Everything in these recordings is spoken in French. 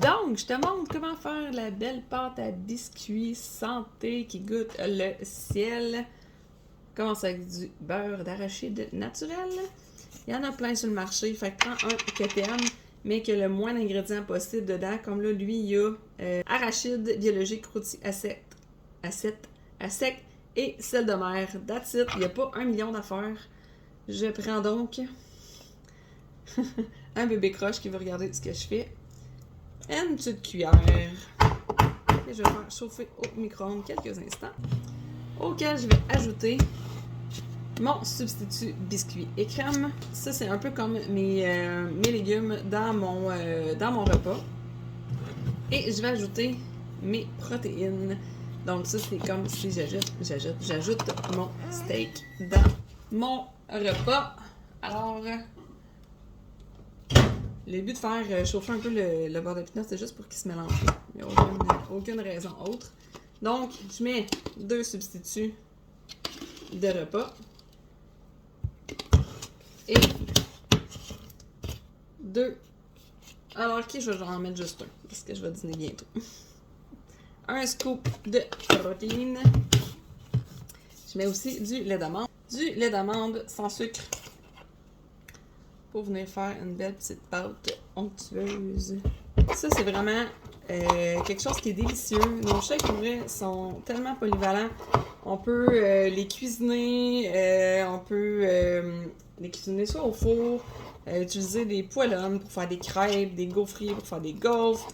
Donc, je te montre comment faire la belle pâte à biscuits santé qui goûte le ciel. Commence avec du beurre d'arachide naturel. Il y en a plein sur le marché, fait que prends un que t'aimes, mais que le moins d'ingrédients possible dedans. Comme là, lui, il y a arachide biologique rôti à sec et sel de mer. That's it. Il n'y a pas 1 million d'affaires. Je prends donc un bébé croche qui va regarder ce que je fais. Une petite cuillère. Et je vais faire chauffer au micro-ondes quelques instants. Auquel je vais ajouter mon substitut biscuit et crème. Ça, c'est un peu comme mes légumes dans mon repas. Et je vais ajouter mes protéines. Donc ça, c'est comme si j'ajoute mon steak dans mon repas. Alors, le but de faire chauffer un peu le beurre de pinot, c'est juste pour qu'il se mélange. Il n'y a aucune raison autre. Donc, je mets 2 substituts de repas. Et 2. Alors, ok, je vais en mettre juste un, parce que je vais dîner bientôt. Un scoop de protéines. Je mets aussi du lait d'amande. Du lait d'amande sans sucre. Pour venir faire une belle petite pâte onctueuse. Ça, c'est vraiment quelque chose qui est délicieux. Nos shakes, pour vrai, sont tellement polyvalents. On peut les cuisiner, on peut les cuisiner soit au four, utiliser des poêlons pour faire des crêpes, des gaufriers pour faire des gaufres.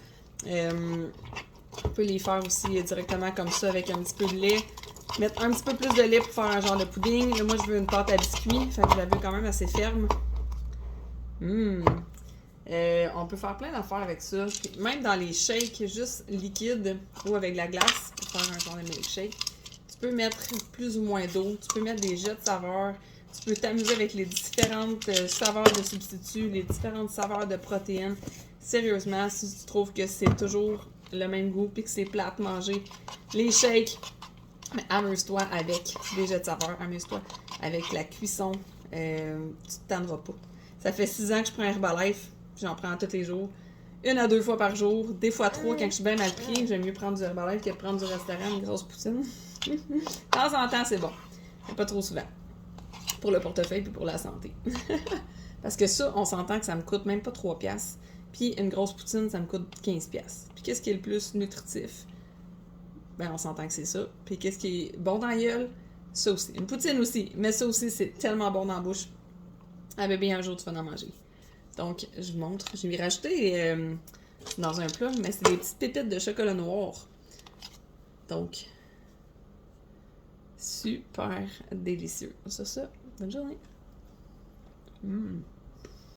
On peut les faire aussi directement comme ça avec un petit peu de lait. Mettre un petit peu plus de lait pour faire un genre de pudding. Là, moi, je veux une pâte à biscuits, fait que je la veux quand même assez ferme. On peut faire plein d'affaires avec ça. Puis même dans les shakes juste liquides ou avec de la glace pour faire un genre de milkshake, tu peux mettre plus ou moins d'eau, tu peux mettre des jets de saveurs, tu peux t'amuser avec les différentes saveurs de substituts, les différentes saveurs de protéines. Sérieusement, si tu trouves que c'est toujours le même goût puis que c'est plate manger les shakes, mais amuse-toi avec des jets de saveurs, amuse-toi avec la cuisson, tu te tanneras pas. Ça fait 6 ans que je prends Herbalife, j'en prends tous les jours. 1 à 2 fois par jour, des fois 3 quand je suis bien mal pris. J'aime mieux prendre du Herbalife que de prendre du restaurant, une grosse poutine. De temps en temps, c'est bon, mais pas trop souvent. Pour le portefeuille et pour la santé. Parce que ça, on s'entend que ça me coûte même pas 3$. Puis une grosse poutine, ça me coûte 15$. Puis qu'est-ce qui est le plus nutritif? Ben, on s'entend que c'est ça. Puis qu'est-ce qui est bon dans la gueule? Ça aussi. Une poutine aussi. Mais ça aussi, c'est tellement bon dans la bouche. Ah bébé, un jour, tu vas en manger. Donc, je vous montre. Je vais rajouter dans un plat, mais c'est des petites pépites de chocolat noir. Donc, super délicieux. Ça. Bonne journée.